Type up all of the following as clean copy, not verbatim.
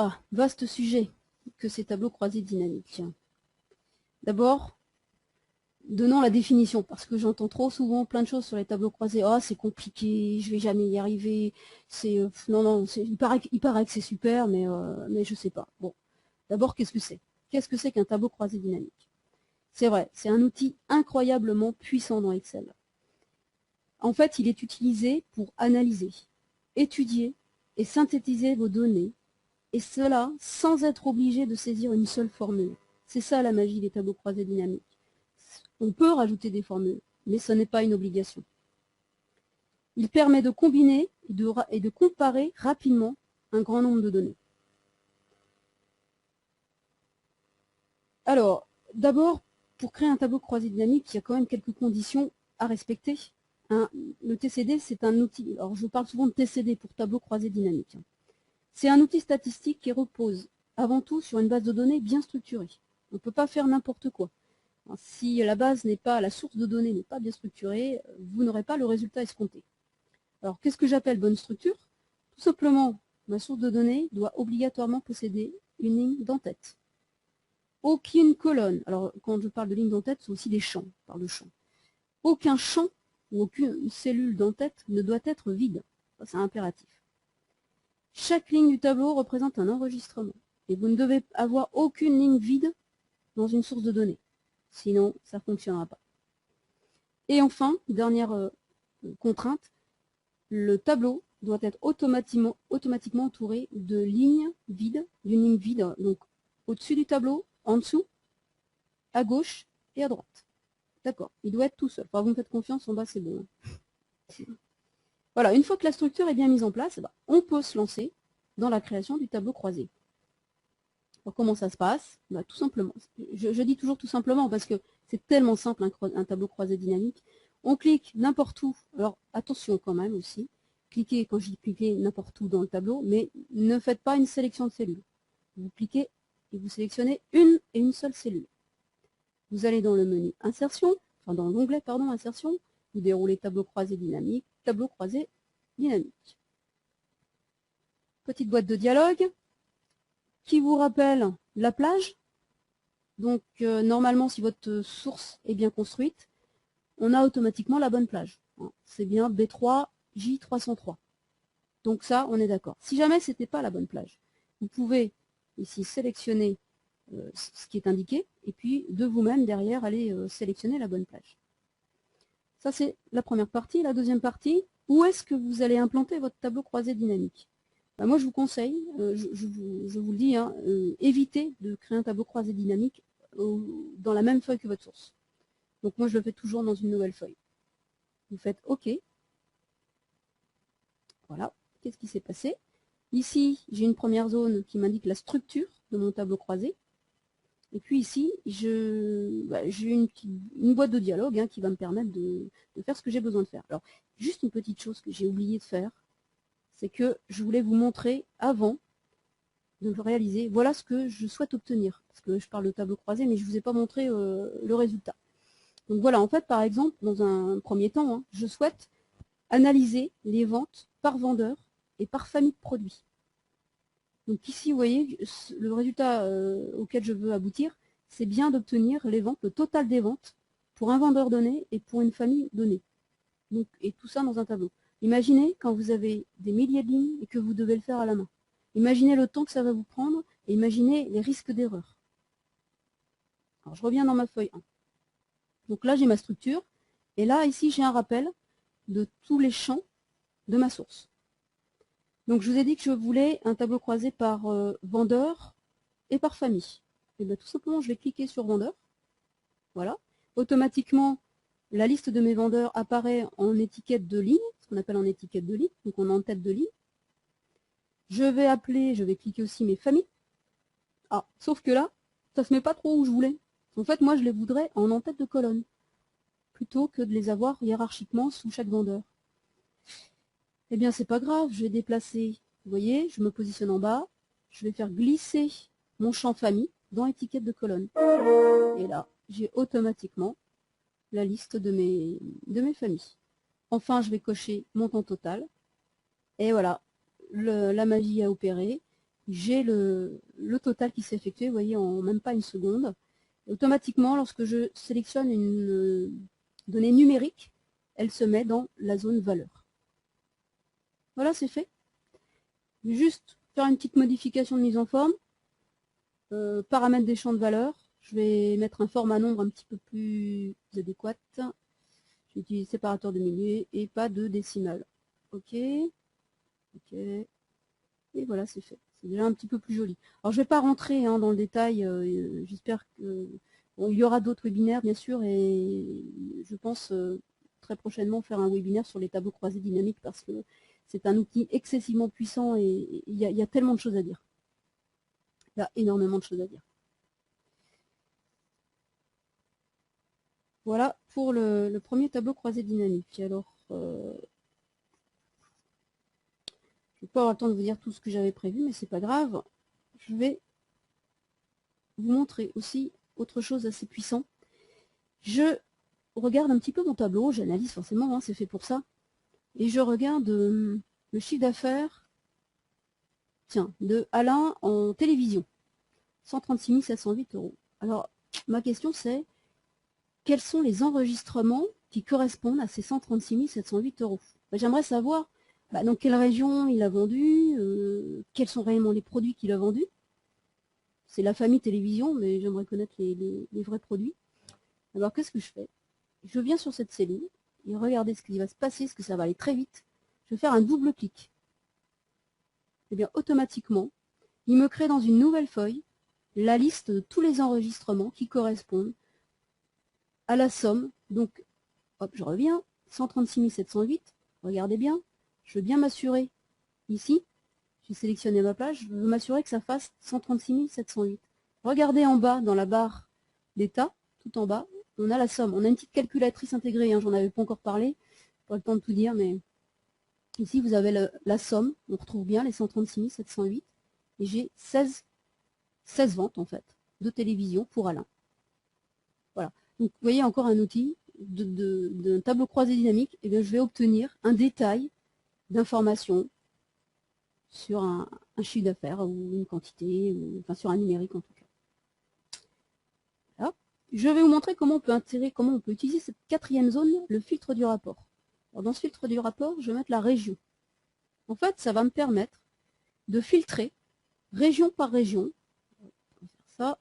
Ah, vaste sujet que ces tableaux croisés dynamiques. D'abord, donnons la définition, parce que j'entends trop souvent plein de choses sur les tableaux croisés. Ah, c'est compliqué, je vais jamais y arriver. Non, il paraît que c'est super, mais je sais pas. Bon, d'abord, qu'est-ce que c'est? Qu'est-ce que c'est qu'un tableau croisé dynamique? C'est vrai, c'est un outil incroyablement puissant dans Excel. En fait, il est utilisé pour analyser, étudier et synthétiser vos données, et cela sans être obligé de saisir une seule formule. C'est ça la magie des tableaux croisés dynamiques. On peut rajouter des formules, mais ce n'est pas une obligation. Il permet de combiner et de comparer rapidement un grand nombre de données. Alors, d'abord, pour créer un tableau croisé dynamique, il y a quand même quelques conditions à respecter. Le TCD, c'est un outil. Alors, je parle souvent de TCD pour tableau croisé dynamique. C'est un outil statistique qui repose avant tout sur une base de données bien structurée. On ne peut pas faire n'importe quoi. Si la base n'est pas, la source de données n'est pas bien structurée, vous n'aurez pas le résultat escompté. Alors, qu'est-ce que j'appelle bonne structure? Tout simplement, ma source de données doit obligatoirement posséder une ligne d'entête. Aucune colonne, alors quand je parle de ligne d'entête, c'est aussi des champs, on parle de champs. Aucun champ ou aucune cellule d'entête ne doit être vide. Ça, c'est impératif. Chaque ligne du tableau représente un enregistrement. Et vous ne devez avoir aucune ligne vide dans une source de données. Sinon, ça ne fonctionnera pas. Et enfin, dernière contrainte, le tableau doit être automatiquement entouré de lignes vides, d'une ligne vide, donc au-dessus du tableau, en dessous, à gauche et à droite. D'accord, il doit être tout seul. Enfin, vous me faites confiance, en bas c'est bon. Voilà, une fois que la structure est bien mise en place, on peut se lancer dans la création du tableau croisé. Alors, comment ça se passe? Tout simplement. Je dis toujours tout simplement parce que c'est tellement simple un tableau croisé dynamique. On clique n'importe où. Alors attention quand même aussi. Cliquez, quand je dis cliquez n'importe où dans le tableau, mais ne faites pas une sélection de cellules. Vous cliquez et vous sélectionnez une et une seule cellule. Vous allez dans le menu insertion, enfin dans l'onglet pardon, insertion, vous déroulez tableau croisé dynamique, tableau croisé dynamique. Petite boîte de dialogue qui vous rappelle la plage. Donc normalement, si votre source est bien construite, on a automatiquement la bonne plage. C'est bien B3J303. Donc ça, on est d'accord. Si jamais ce n'était pas la bonne plage, vous pouvez ici sélectionner ce qui est indiqué, et puis de vous-même derrière aller sélectionner la bonne plage. Ça c'est la première partie. La deuxième partie, où est-ce que vous allez implanter votre tableau croisé dynamique? Moi je vous conseille, je vous le dis, évitez de créer un tableau croisé dynamique dans la même feuille que votre source. Donc moi je le fais toujours dans une nouvelle feuille. Vous faites OK. Voilà, qu'est-ce qui s'est passé? Ici, j'ai une première zone qui m'indique la structure de mon tableau croisé. Et puis ici, j'ai une boîte de dialogue qui va me permettre de faire ce que j'ai besoin de faire. Alors, juste une petite chose que j'ai oublié de faire, c'est que je voulais vous montrer avant de le réaliser. Voilà ce que je souhaite obtenir. Parce que je parle de tableau croisé, mais je ne vous ai pas montré le résultat. Donc voilà, en fait, par exemple, dans un premier temps, je souhaite analyser les ventes par vendeur et par famille de produits. Donc ici, vous voyez, le résultat auquel je veux aboutir, c'est bien d'obtenir les ventes, le total des ventes pour un vendeur donné et pour une famille donnée. Donc, et tout ça dans un tableau. Imaginez quand vous avez des milliers de lignes et que vous devez le faire à la main. Imaginez le temps que ça va vous prendre et imaginez les risques d'erreur. Alors je reviens dans ma feuille 1. Donc là, j'ai ma structure. Et là, ici, j'ai un rappel de tous les champs de ma source. Donc je vous ai dit que je voulais un tableau croisé par vendeur et par famille. Et bien tout simplement, je vais cliquer sur vendeur. Voilà. Automatiquement, la liste de mes vendeurs apparaît en étiquette de ligne, ce qu'on appelle en étiquette de ligne, donc on est en tête de ligne. Je vais cliquer aussi mes familles. Ah, sauf que là, ça ne se met pas trop où je voulais. En fait, moi, je les voudrais en tête de colonne, plutôt que de les avoir hiérarchiquement sous chaque vendeur. Eh bien, c'est pas grave, je vais déplacer, vous voyez, je me positionne en bas, je vais faire glisser mon champ famille dans étiquette de colonne. Et là, j'ai automatiquement la liste de mes familles. Enfin, je vais cocher montant total. Et voilà, la magie a opéré. j'ai le total qui s'est effectué, vous voyez, en même pas une seconde. Et automatiquement, lorsque je sélectionne une donnée numérique, elle se met dans la zone valeur. Voilà, c'est fait. Je vais juste faire une petite modification de mise en forme. Paramètres des champs de valeur. Je vais mettre un format nombre un petit peu plus adéquat. J'utilise séparateur de milliers et pas de décimale. OK. OK. Et voilà, c'est fait. C'est déjà un petit peu plus joli. Alors, je ne vais pas rentrer dans le détail. J'espère que... Bon, il y aura d'autres webinaires, bien sûr, et je pense très prochainement faire un webinaire sur les tableaux croisés dynamiques parce que c'est un outil excessivement puissant et il y a tellement de choses à dire. Il y a énormément de choses à dire. Voilà pour le premier tableau croisé dynamique. Alors, je ne vais pas avoir le temps de vous dire tout ce que j'avais prévu, mais c'est pas grave. Je vais vous montrer aussi autre chose assez puissant. Je regarde un petit peu mon tableau, j'analyse forcément, c'est fait pour ça. Et je regarde le chiffre d'affaires, tiens, de Alain en télévision. 136 708 €. Alors, ma question c'est, quels sont les enregistrements qui correspondent à ces 136 708 €? J'aimerais savoir dans quelle région il a vendu, quels sont réellement les produits qu'il a vendus. C'est la famille télévision, mais j'aimerais connaître les vrais produits. Alors, qu'est-ce que je fais? Je viens sur cette cellule, et regardez ce qui va se passer, parce que ça va aller très vite. Je vais faire un double clic. Et bien, automatiquement, il me crée dans une nouvelle feuille la liste de tous les enregistrements qui correspondent à la somme. Donc, hop, je reviens, 136 708, regardez bien, je veux bien m'assurer ici, j'ai sélectionné ma page, je veux m'assurer que ça fasse 136 708. Regardez en bas, dans la barre d'état, tout en bas, on a la somme. On a une petite calculatrice intégrée, j'en avais pas encore parlé, pas le temps de tout dire, mais ici vous avez la somme, on retrouve bien les 136 708, et j'ai 16 ventes en fait, de télévision pour Alain. Voilà. Donc vous voyez encore un outil d'un tableau croisé dynamique, et bien je vais obtenir un détail d'informations sur un chiffre d'affaires ou une quantité, enfin sur un numérique en tout cas. Voilà. Je vais vous montrer comment on peut intégrer, comment on peut utiliser cette quatrième zone, le filtre du rapport. Alors dans ce filtre du rapport, je vais mettre la région. En fait, ça va me permettre de filtrer région par région. On va faire ça.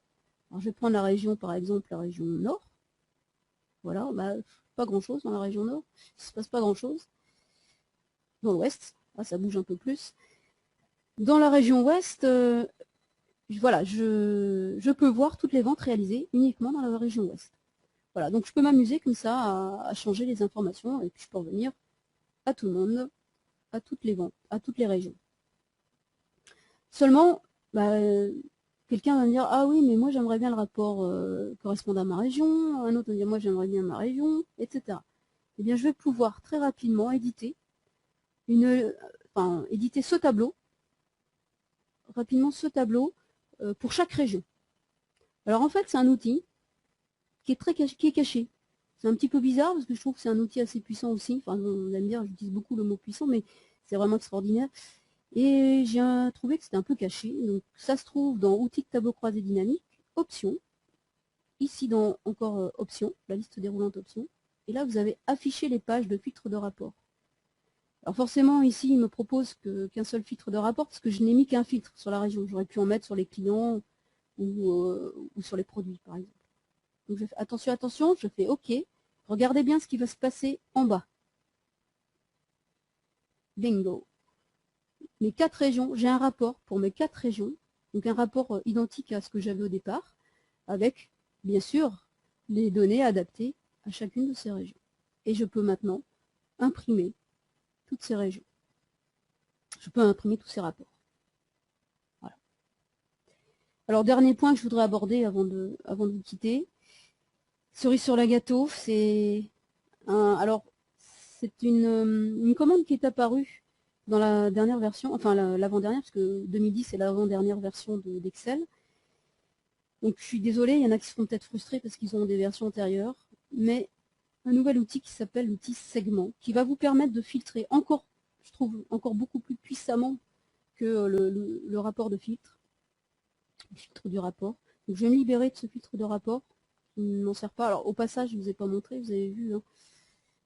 Alors, je vais prendre la région, par exemple, la région nord. Voilà, pas grand-chose dans la région nord. Il ne se passe pas grand-chose. Dans l'ouest, ça bouge un peu plus. Dans la région ouest, voilà, je peux voir toutes les ventes réalisées uniquement dans la région ouest. Voilà, donc je peux m'amuser comme ça à changer les informations et puis je peux revenir à tout le monde, à toutes les ventes, à toutes les régions. Seulement, quelqu'un va me dire, ah oui, mais moi j'aimerais bien le rapport correspondant à ma région, un autre va me dire, moi j'aimerais bien ma région, etc. Eh bien, je vais pouvoir très rapidement éditer ce tableau, pour chaque région. Alors en fait, c'est un outil qui est caché. C'est un petit peu bizarre parce que je trouve que c'est un outil assez puissant aussi. Enfin, vous allez me dire, j'utilise beaucoup le mot puissant, mais c'est vraiment extraordinaire. Et j'ai trouvé que c'était un peu caché. Donc ça se trouve dans outils de tableau croisé dynamique, options. Ici dans encore options, la liste déroulante options. Et là, vous avez affiché les pages de filtre de rapport. Alors forcément, ici, il me propose qu'un seul filtre de rapport, parce que je n'ai mis qu'un filtre sur la région. J'aurais pu en mettre sur les clients ou sur les produits, par exemple. Donc je fais attention, attention, je fais OK. Regardez bien ce qui va se passer en bas. Bingo. Mes 4 régions, j'ai un rapport pour mes 4 régions, donc un rapport identique à ce que j'avais au départ, avec, bien sûr, les données adaptées à chacune de ces régions. Et je peux maintenant imprimer toutes ces régions. Je peux imprimer tous ces rapports. Voilà. Alors, dernier point que je voudrais aborder avant de vous quitter. Cerise sur la gâteau, c'est une commande qui est apparue dans la dernière version, enfin l'avant-dernière, parce que 2010 c'est l'avant-dernière version d'Excel. Donc je suis désolée, il y en a qui seront peut-être frustrés parce qu'ils ont des versions antérieures, mais un nouvel outil qui s'appelle l'outil segment, qui va vous permettre de filtrer encore, je trouve, encore beaucoup plus puissamment que le rapport de filtre, le filtre du rapport. Donc je vais me libérer de ce filtre de rapport qui ne m'en sert pas. Alors au passage, je ne vous ai pas montré, vous avez vu, hein,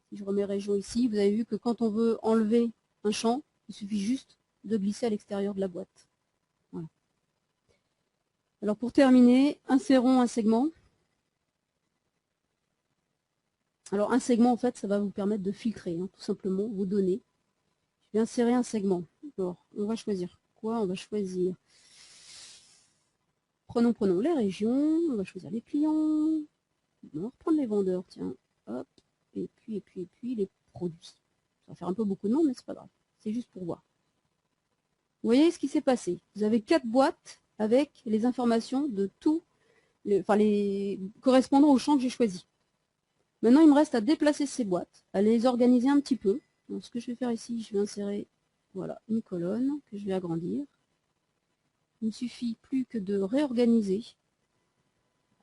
si je remets région ici, vous avez vu que quand on veut enlever un champ, il suffit juste de glisser à l'extérieur de la boîte. Voilà. Alors pour terminer, insérons un segment. Alors un segment, en fait, ça va vous permettre de filtrer, hein, tout simplement, vos données. Je vais insérer un segment. Alors, on va choisir quoi? On va choisir... Prenons les régions, on va choisir les clients. On va reprendre les vendeurs, tiens. Hop, et puis les produits. Ça va faire un peu beaucoup de noms, mais c'est pas grave. C'est juste pour voir. Vous voyez ce qui s'est passé. Vous avez 4 boîtes avec les informations de tous, les correspondant au champ que j'ai choisi. Maintenant, il me reste à déplacer ces boîtes, à les organiser un petit peu. Donc, ce que je vais faire ici, je vais insérer voilà, une colonne que je vais agrandir. Il ne suffit plus que de réorganiser.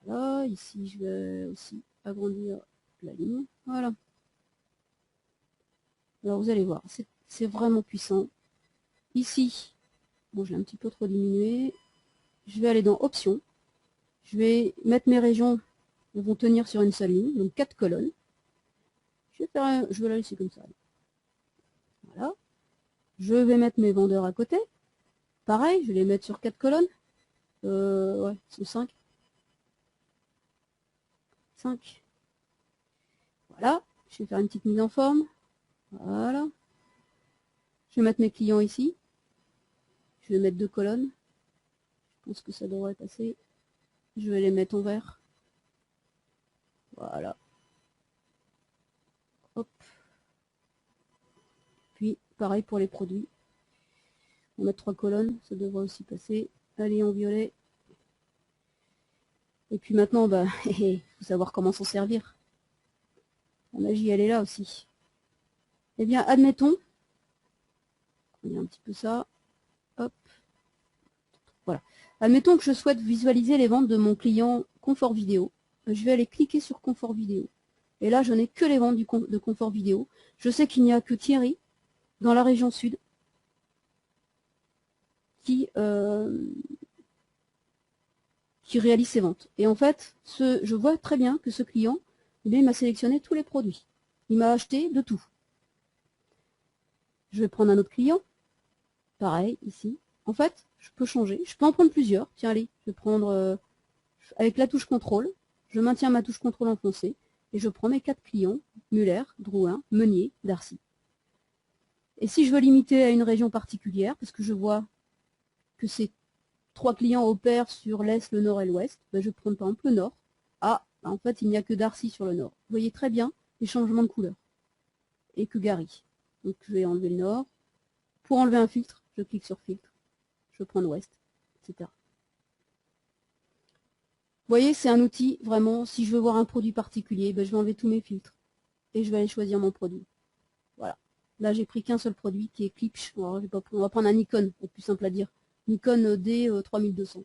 Voilà, ici, je vais aussi agrandir la ligne. Voilà. Alors, vous allez voir, c'est vraiment puissant. Ici, bon, je l'ai un petit peu trop diminué. Je vais aller dans Options. Je vais mettre mes régions. Elles vont tenir sur une seule ligne, donc 4 colonnes. Je vais la laisser comme ça. Voilà. Je vais mettre mes vendeurs à côté. Pareil, je vais les mettre sur 4 colonnes. Ouais, c'est 5. 5. Voilà. Je vais faire une petite mise en forme. Voilà. Je vais mettre mes clients ici. Je vais mettre 2 colonnes. Je pense que ça devrait passer. Je vais les mettre en vert. Voilà. Hop. Puis, pareil pour les produits. On va mettre 3 colonnes, ça devrait aussi passer. Allez, en violet. Et puis maintenant, bah, il faut savoir comment s'en servir. La magie, elle est là aussi. Eh bien, admettons. On va dire un petit peu ça. Hop. Voilà. Admettons que je souhaite visualiser les ventes de mon client Confort Vidéo. Je vais aller cliquer sur Confort Vidéo. Et là, je n'ai que les ventes de Confort Vidéo. Je sais qu'il n'y a que Thierry, dans la région sud, qui réalise ses ventes. Et en fait, je vois très bien que ce client, il m'a sélectionné tous les produits. Il m'a acheté de tout. Je vais prendre un autre client. Pareil, ici. En fait, je peux changer. Je peux en prendre plusieurs. Tiens, allez, je vais prendre avec la touche contrôle. Je maintiens ma touche contrôle enfoncée. Et je prends mes 4 clients. Muller, Drouin, Meunier, Darcy. Et si je veux limiter à une région particulière, parce que je vois que ces 3 clients opèrent sur l'Est, le Nord et l'Ouest, ben je prends par exemple le Nord. Ah, en fait, il n'y a que Darcy sur le Nord. Vous voyez très bien les changements de couleur. Et que Gary. Donc je vais enlever le Nord. Pour enlever un filtre, je clique sur Filtre. Je prends l'Ouest, etc. Vous voyez, c'est un outil, vraiment, si je veux voir un produit particulier, ben je vais enlever tous mes filtres. Et je vais aller choisir mon produit. Voilà. Là, j'ai pris qu'un seul produit qui est Klipsch. On va prendre un Nikon, c'est plus simple à dire. Nikon D3200.